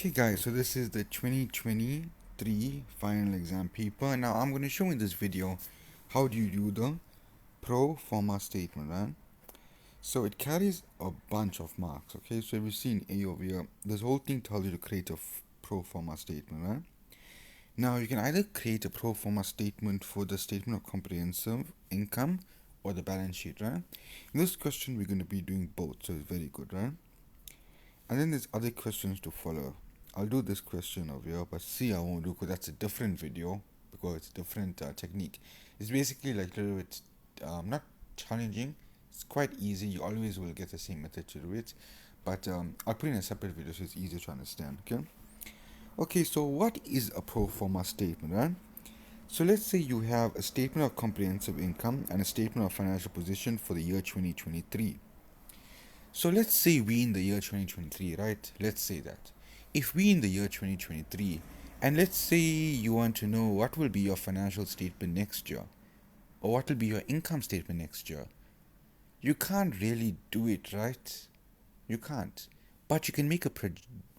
Okay guys, so this is the 2023 final exam paper. Now I'm going to show in this video how do you do the pro forma statement, right? So it carries a bunch of marks, okay? So if you see in A over here, this whole thing tells you to create a pro forma statement, right? Now you can either create a pro forma statement for the statement of comprehensive income or the balance sheet, right? In this question we're going to be doing both, so it's very good, right? And then there's other questions to follow. I'll do this question over here, but see I won't do because that's a different video because it's a different technique. It's basically like a little bit not challenging. It's quite easy. You always will get the same method to do it, but I'll put in a separate video so it's easier to understand. Okay, so what is a pro forma statement, right? So let's say you have a statement of comprehensive income and a statement of financial position for the year 2023. So let's say we in the year 2023, right? Let's say that. If we in the year 2023, and let's say you want to know what will be your financial statement next year, or what will be your income statement next year, you can't really do it, right? You can't. But you can make a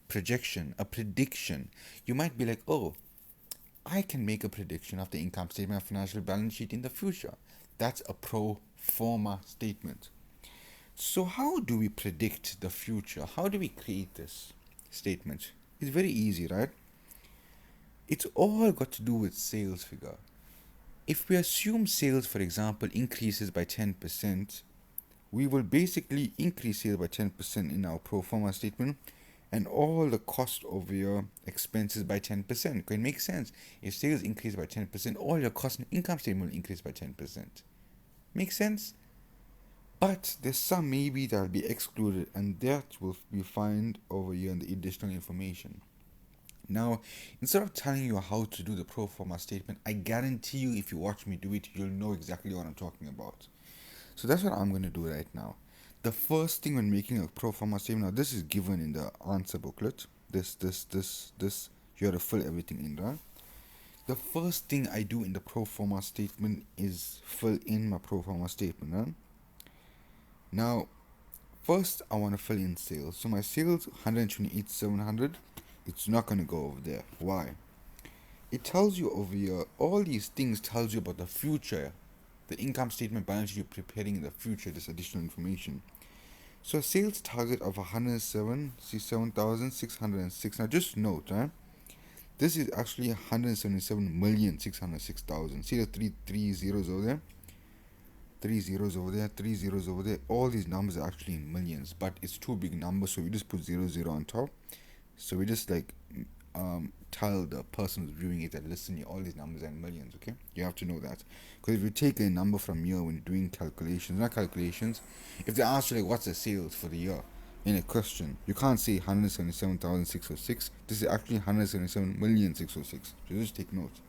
projection, a prediction. You might be like, oh, I can make a prediction of the income statement and financial balance sheet in the future. That's a pro forma statement. So how do we predict the future? How do we create this statement? It's very easy, right? It's all got to do with sales figure. If we assume sales, for example, increases by 10%, we will basically increase sales by 10% in our pro forma statement and all the cost of your expenses by 10%. It makes sense. If sales increase by 10%, all your cost and income statement will increase by 10%. Makes sense? But there's some maybe that will be excluded, and that will be found over here in the additional information. Now, instead of telling you how to do the pro forma statement, I guarantee you if you watch me do it, you'll know exactly what I'm talking about. So that's what I'm going to do right now. The first thing when making a pro forma statement, now this is given in the answer booklet. This, you have to fill everything in, right? The first thing I do in the pro forma statement is fill in my pro forma statement, right? Now, first I want to fill in sales. So my sales 128,700. It's not going to go over there. Why? It tells you over here, all these things tells you about the future. The income statement balance sheet you're preparing in the future, this additional information. So a sales target of 107,606. Now just note, right? This is actually 177,606,000. See the three zeros over there? 3 zeros over there, 3 zeros over there. All these numbers are actually in millions, but it's two big numbers, so we just put 0 on top. So we just like tell the person who's viewing it that listen, all these numbers are in millions. Okay, you have to know that, because if you take a number from here when you're doing calculations, not calculations, if they ask you like what's the sales for the year in a question, you can't say 177,606. This is actually 177,606,000. So just take note.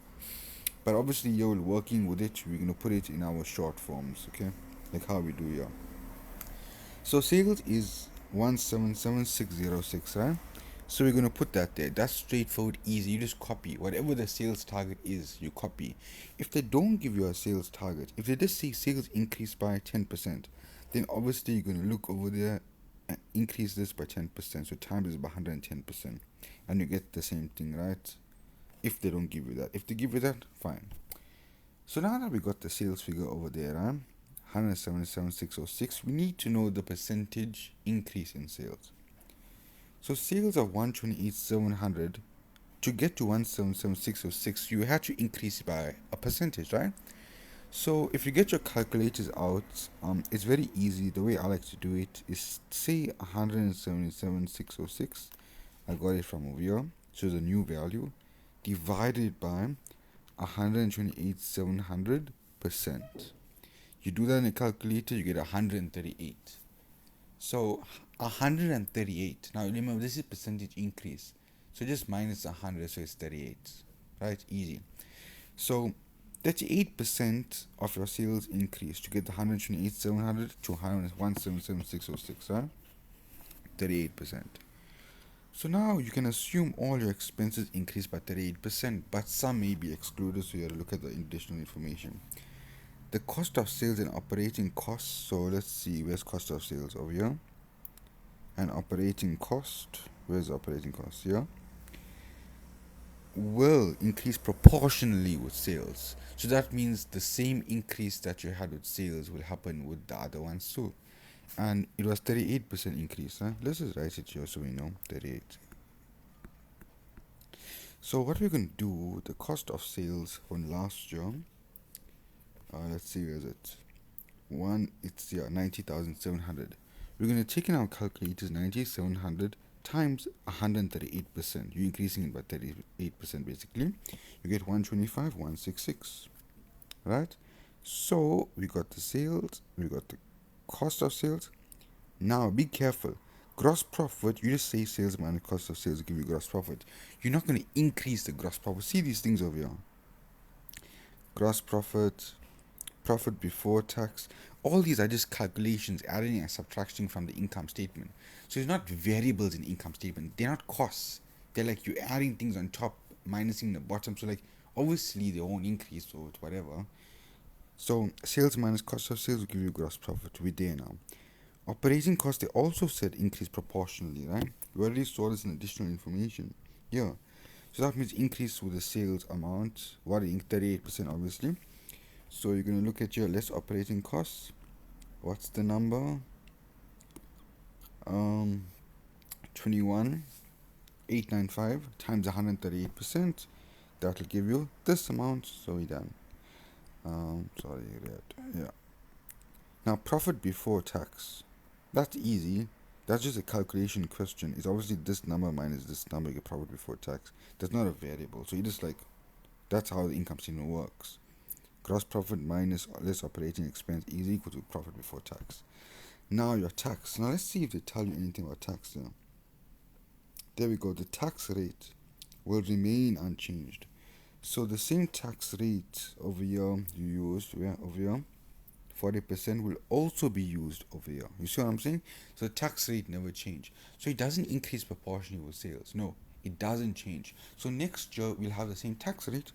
But obviously, you're working with it, we're going to put it in our short forms, okay? Like how we do here. So sales is 177,606, right? So we're going to put that there. That's straightforward, easy. You just copy. Whatever the sales target is, you copy. If they don't give you a sales target, if they just say sales increase by 10%, then obviously you're going to look over there and increase this by 10%. So times is by 110%. And you get the same thing, right? If they don't give you that. If they give you that, fine. So now that we got the sales figure over there, 177,606, we need to know the percentage increase in sales. So sales of 128,700, to get to 177,606, you had to increase by a percentage, right? So if you get your calculators out, it's very easy. The way I like to do it is say 177,606. I got it from over here. So the new value divided by 128,700%. You do that in a calculator, you get 138. So 138. Now remember, this is percentage increase. So just minus 100, so it's 38. Right? Easy. So 38% of your sales increase to get the 128,700 to 177,606, right? 38%. So now you can assume all your expenses increase by 38%, but some may be excluded, so you have to look at the additional information. The cost of sales and operating costs. So let's see, where's cost of sales over here? And operating cost. Where's operating cost? Here. will increase proportionally with sales. So that means the same increase that you had with sales will happen with the other ones too. And it was 38% increase. Huh? Let's just write it here so we know 38. So what we're going to do, the cost of sales from last year, let's see, where is it? It's 90,700. We're going to take in our calculators 9,700 times 138%. You're increasing it by 38% basically. You get 125,166. Right? So we got the sales, we got the cost of sales. Now be careful. Gross profit, you just say sales minus cost of sales give you gross profit. You're not going to increase the gross profit. See these things over here. Gross profit, profit before tax. All these are just calculations, adding and subtracting from the income statement. So it's not variables in income statement. They're not costs. They're like you're adding things on top, minusing the bottom. So like obviously they won't increase or whatever. So sales minus cost of sales will give you gross profit. We're there now. Operating costs, they also said increase proportionally, right? We already saw this in additional information. Yeah. So that means increase with the sales amount. What, 38% obviously. So you're going to look at your less operating costs. What's the number? 21,895 times 138%. That will give you this amount. So we're done. Yeah. Now profit before tax. That's easy. That's just a calculation question. It's obviously this number minus this number, you get profit before tax. That's not a variable. So you just like, that's how the income statement works. Gross profit minus less operating expense is equal to profit before tax. Now your tax. Now let's see if they tell you anything about tax there. There we go. The tax rate will remain unchanged. So the same tax rate over here you used, over here, 40% will also be used over here. You see what I'm saying? So the tax rate never change. So it doesn't increase proportionally with sales. No, it doesn't change. So next year we'll have the same tax rate.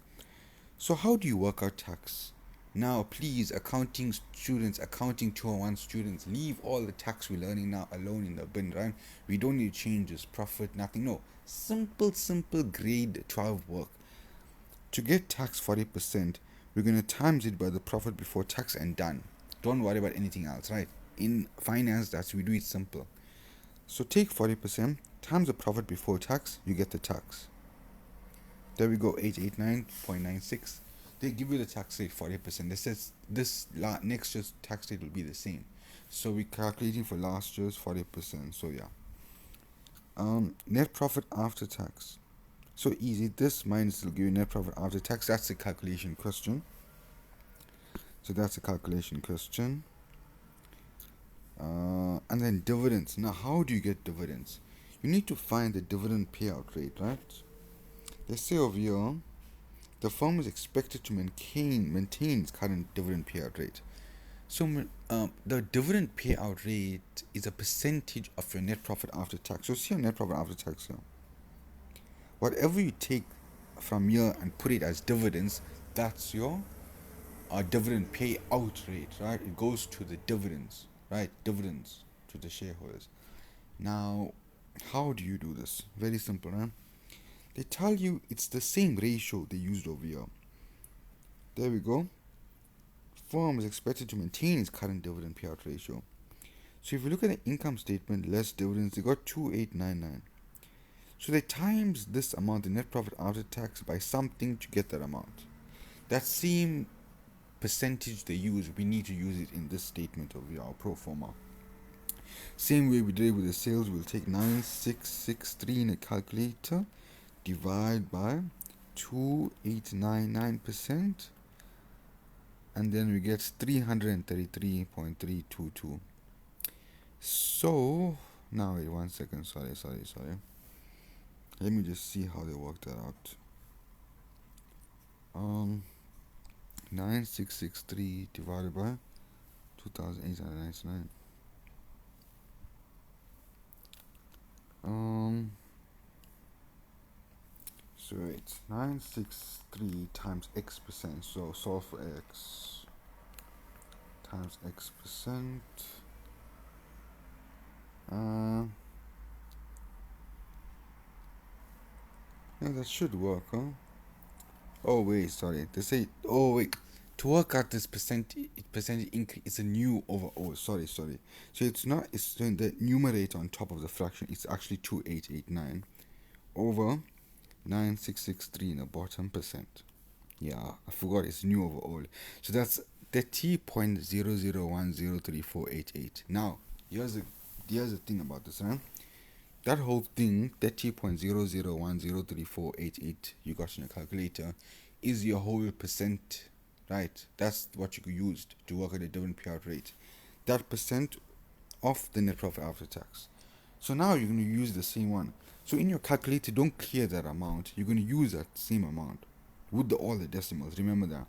So how do you work out tax? Now please, accounting students, accounting 201 students, leave all the tax we're learning now alone in the bin, right? We don't need changes, profit, nothing. No, simple grade 12 work. To get tax 40%, we're going to times it by the profit before tax and done. Don't worry about anything else, right? In finance, that's we do it simple. So take 40% times the profit before tax, you get the tax. There we go, 889.96. They give you the tax rate 40%. This says next year's tax rate will be the same. So we're calculating for last year's 40%. So yeah. Net profit after tax. So easy. This minus will give you net profit after tax. That's a calculation question. So that's a calculation question. And then dividends. Now, how do you get dividends? You need to find the dividend payout rate, right? Let's say over here, the firm is expected to maintain its current dividend payout rate. So the dividend payout rate is a percentage of your net profit after tax. So see your net profit after tax here. Whatever you take from here and put it as dividends, that's your dividend payout rate, right? It goes to the dividends, right? Dividends to the shareholders. Now, how do you do this? Very simple, right? They tell you it's the same ratio they used over here. There we go. Firm is expected to maintain its current dividend payout ratio. So if you look at the income statement, less dividends, they got 2899. So they times this amount, the net profit after tax, by something to get that amount. That same percentage they use, we need to use it in this statement of our pro forma. Same way we did it with the sales, we'll take 9663 in a calculator, divide by 2899%, and then we get 333.322. So now wait 1 second, sorry. Let me just see how they worked that out. 9663 divided by 2899. So it's 963 times x percent. So solve for x times x percent. Yeah, that should work, huh? Oh wait, sorry. They say, oh wait, to work out this percentage increase, it's a new over. Oh, sorry. So it's not. It's so in the numerator on top of the fraction. It's actually 2889 over 9663 in the bottom percent. Yeah, I forgot. It's new over old. So that's 30.00103488. Now, here's the thing about this, right? That whole thing, 30.00103488, you got in your calculator, is your whole percent, right? That's what you used to work at a dividend payout rate. That percent of the net profit after tax. So now you're going to use the same one. So in your calculator, don't clear that amount. You're going to use that same amount with all the decimals. Remember that.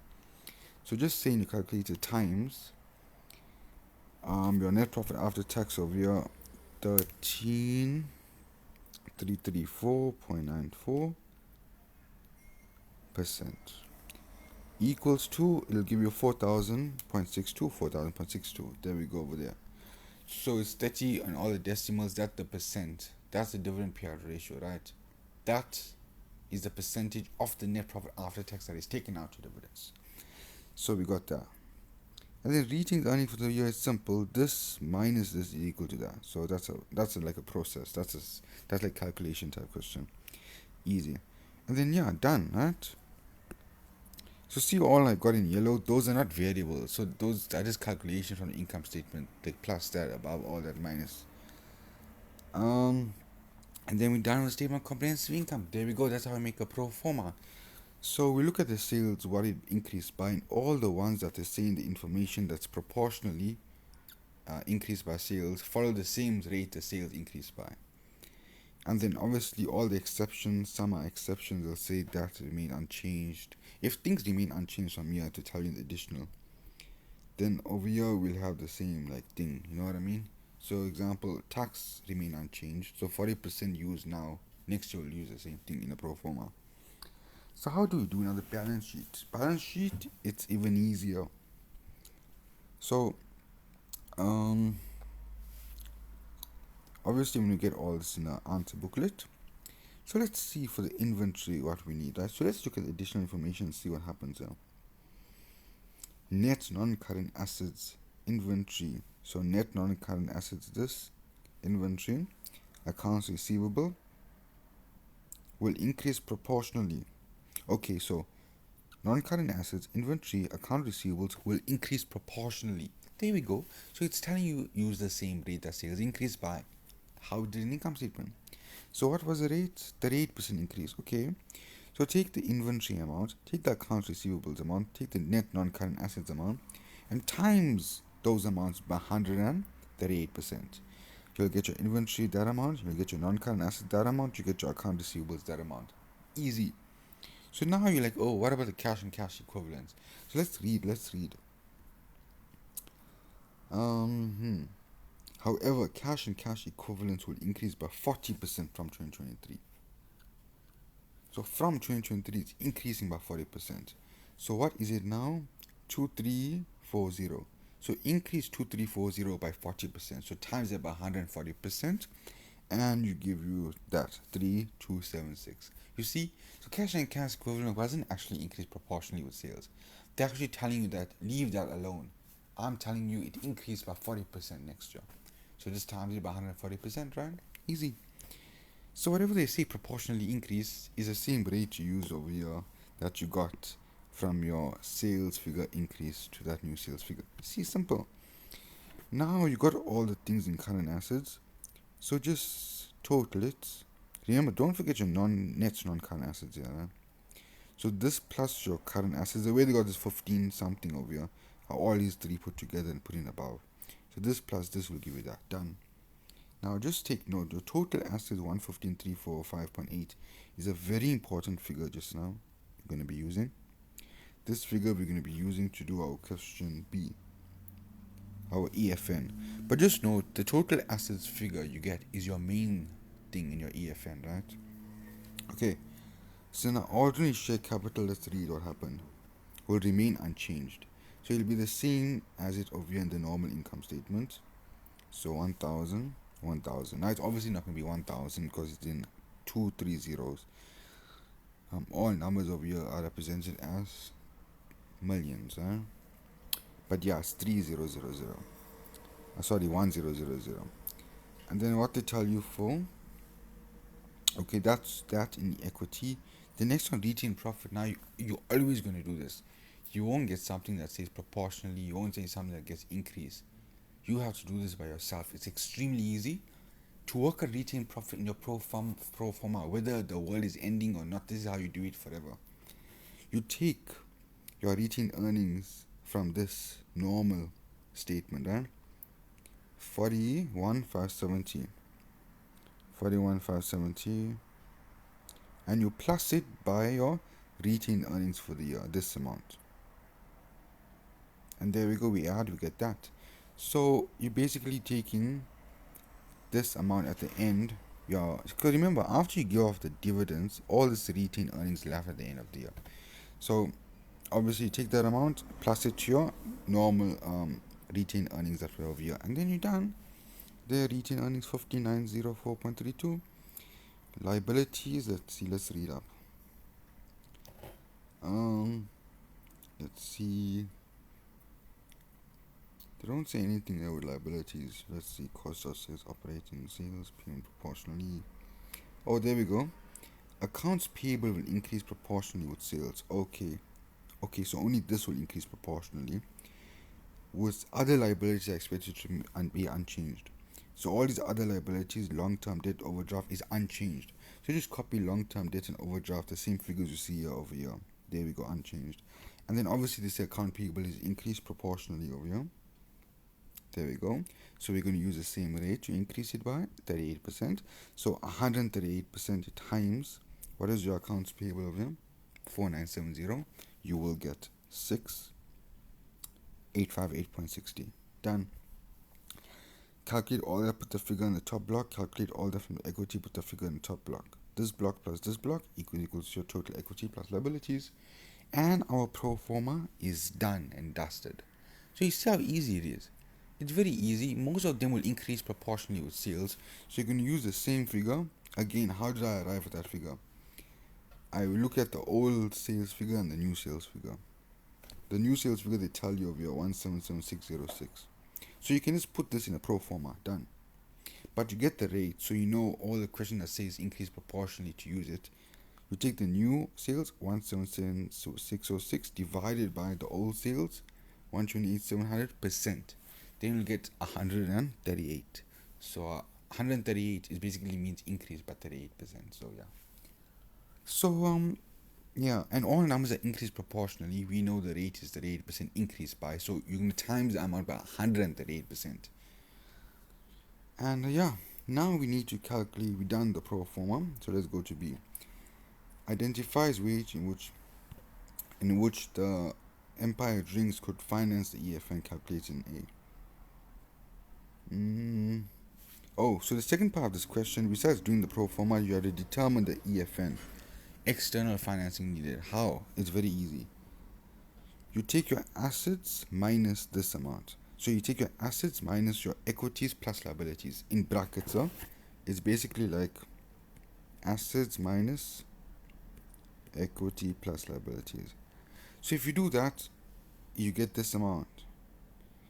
So just say in your calculator times your net profit after tax of your 13334.94% equals to, it'll give you 4000.62. There we go over there. So it's 30 and all the decimals, that's the percent. That's the dividend payout ratio, right? That is the percentage of the net profit after tax that is taken out to dividends. So we got that. And then reaching the earnings for the year is simple. This minus this is equal to that. So that's like a process. That's like calculation type question. Easy. And then yeah, done, right? So see all I got in yellow, those are not variables. So that is calculation from the income statement. The plus that above all that minus. And then we're done with statement of comprehensive income. There we go. That's how I make a pro forma. So we look at the sales, what it increased by, and all the ones that they say in the information that's proportionally increased by sales follow the same rate the sales increased by. And then obviously all the exceptions, some are exceptions, they'll say that remain unchanged. If things remain unchanged from here to tell you the additional, then over here we'll have the same like thing, you know what I mean? So example, tax remain unchanged, so 40% used now, next year we'll use the same thing in the pro forma. So how do we do now the balance sheet? Balance sheet, it's even easier. So obviously when we get all this in the answer booklet, so let's see for the inventory what we need, right? So let's look at the additional information and see what happens here. Net non-current assets inventory. So net non-current assets, this inventory, accounts receivable will increase proportionally. Okay, so non-current assets inventory account receivables will increase proportionally. There we go. So it's telling you use the same rate that sales increase by. How did an income statement? So what was the rate? 38% increase. Okay. So take the inventory amount, take the accounts receivables amount, take the net non-current assets amount, and times those amounts by 138%. You'll get your inventory that amount, you'll get your non-current assets that amount, you get your account receivables that amount. Easy. So now you're like, oh, what about the cash and cash equivalents? So let's read. However, cash and cash equivalents will increase by 40% from 2023. So from 2023, it's increasing by 40%. So what is it now? 2340. So increase 2340 by 40%. So times it by 140%, and you give you that 3276. You see, so cash and cash equivalent wasn't actually increased proportionally with sales. They're actually telling you that leave that alone. I'm telling you it increased by 40% next year. So just times it by 140%, right? Easy. So whatever they say proportionally increase is the same rate you use over here that you got from your sales figure increase to that new sales figure. See, simple. Now you got all the things in current assets, so just total it. Remember, don't forget your net non-current assets here. Right? So this plus your current assets, the way they got this 15 something over here, are all these three put together and put in above. So this plus this will give you that. Done. Now just take note, your total assets 115,345.8 is a very important figure just now you're going to be using. This figure we're going to be using to do our question B, our EFN. But just note, the total assets figure you get is your main thing in your EFN, right? Okay, so now ordinary share capital, let's read what happened, will remain unchanged. So it'll be the same as it over here in the normal income statement. So 1,000. Now it's obviously not going to be 1,000 because it's in 2 3 zeros. all numbers over here are represented as millions, but yeah, it's 3000. Sorry, 1000. And then what they tell you for, okay, that's that in the equity. The next one, retained profit. Now you're always going to do this. You won't get something that says proportionally. You won't say something that gets increased. You have to do this by yourself. It's extremely easy to work a retained profit in your pro forma, whether the world is ending or not. This is how you do it forever. You take your retained earnings from this normal statement, 41,570, and you plus it by your retained earnings for the year, this amount. And there we go, we get that. So you're basically taking this amount at the end. Because remember, after you give off the dividends, all this retained earnings left at the end of the year. So obviously you take that amount, plus it to your normal retained earnings that were over here, and then you're done. The retained earnings 5904.32. Liabilities, let's read up. Let's see. They don't say anything there with liabilities. Let's see. Cost of sales, operating sales, payment proportionally. Oh, there we go. Accounts payable will increase proportionally with sales. Okay, so only this will increase proportionally. With other liabilities are expected to be unchanged. So all these other liabilities, long-term debt, overdraft, is unchanged. So just copy long-term debt and overdraft, the same figures you see here over here. There we go, unchanged. And then obviously this account payable is increased proportionally over here. There we go. So we're going to use the same rate to increase it by 38%. So 138% times, what is your accounts payable over here? 4970. You will get 6858.60. Done. Calculate all that, put the figure in the top block. Calculate all that from the equity, put the figure in the top block. This block plus this block equals your total equity plus liabilities. And our pro forma is done and dusted. So you see how easy it is. It's very easy. Most of them will increase proportionally with sales. So you're going to use the same figure. Again, how did I arrive at that figure? I will look at the old sales figure and the new sales figure. The new sales figure, they tell you of your 177606. So you can just put this in a pro forma. Done. But you get the rate, so you know all the question that says increase proportionally to use it. You take the new sales 177606 divided by the old sales 128,700%. Then you'll get 138. So 138 is basically means increase by 38%. So yeah. So yeah, and all numbers are increased proportionally. We know the rate is the 38% increase by. So you're going to times the amount by 138%. And yeah, now we need to calculate. We done the pro forma. So let's go to B. Identifies wage in which the Empire Drinks could finance the EFN calculated in A. So the second part of this question, besides doing the pro forma, you have to determine the EFN, external financing needed. How? It's very easy. You take your assets minus this amount. So you take your assets minus your equities plus liabilities. In brackets, it's basically like assets minus equity plus liabilities. So if you do that, you get this amount.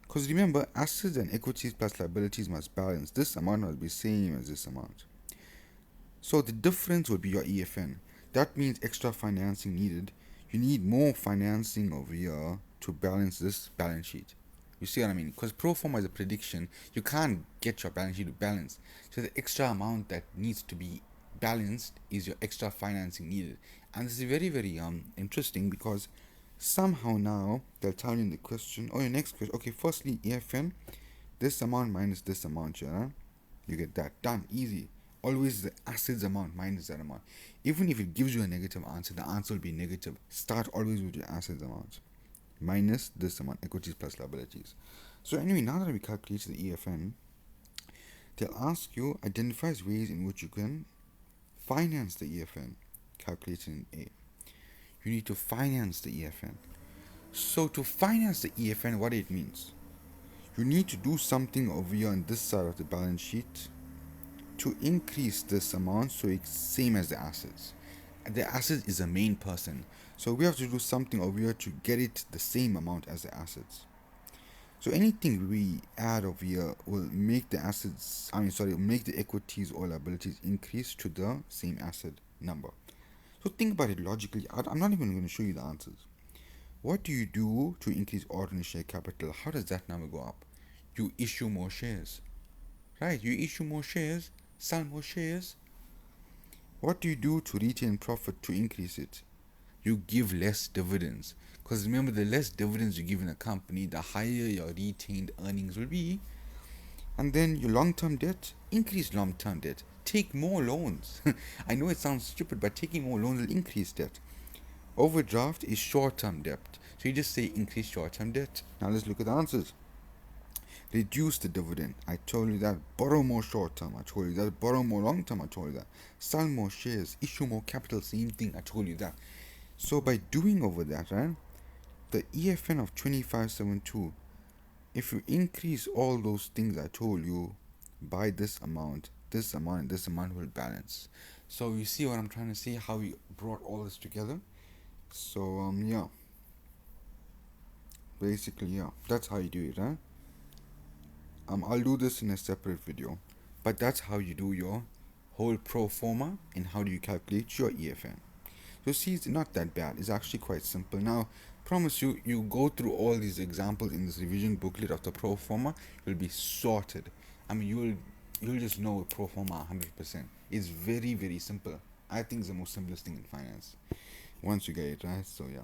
Because remember, assets and equities plus liabilities must balance. This amount must be same as this amount. So the difference would be your EFN. That means extra financing needed. You need more financing over here to balance this balance sheet. You see what I mean? Because pro forma is a prediction. You can't get your balance sheet to balance. So the extra amount that needs to be balanced is your extra financing needed. And this is very, very interesting because somehow now they'll tell you in the question, your next question. Okay, firstly, EFN, this amount minus this amount, you get that. Done. Easy. Always the assets amount minus that amount. Even if it gives you a negative answer, the answer will be negative. Start always with your assets amount minus this amount, equities plus liabilities. So anyway, now that we calculated the EFN, they'll ask you identifies ways in which you can finance the EFN calculated in A. You need to finance the EFN. So to finance the EFN, what it means, you need to do something over here on this side of the balance sheet to increase this amount so it's same as the assets. the asset is the main person. So we have to do something over here to get it the same amount as the assets. So anything we add over here will make the assets, make the equities or liabilities increase to the same asset number. So think about it logically. I'm not even going to show you the answers. What do you do to increase ordinary share capital? How does that number go up? You issue more shares, right? You issue more shares, sell more shares. What do you do to retain profit to increase it? You give less dividends. Because remember, the less dividends you give in a company, the higher your retained earnings will be. And then your long-term debt, increase long-term debt. Take more loans. I know it sounds stupid, but taking more loans will increase debt. Overdraft is short-term debt. So you just say increase short-term debt. Now let's look at the answers. Reduce the dividend. I told you that. Borrow more short-term. I told you that. Borrow more long-term. I told you that. Sell more shares. Issue more capital. Same thing. I told you that. So by doing over that, right, the EFN of 2572, if you increase all those things I told you by this amount, and this amount will balance. So you see what I'm trying to say, how we brought all this together. So yeah, basically yeah, that's how you do it, right? I'll do this in a separate video, but that's how you do your whole pro forma and how do you calculate your EFN. So see, it's not that bad. It's actually quite simple. Now, promise you, you go through all these examples in this revision booklet of the pro forma, you'll be sorted. I mean, you'll just know pro forma 100%. It's very, very simple. I think it's the most simplest thing in finance once you get it right. So yeah.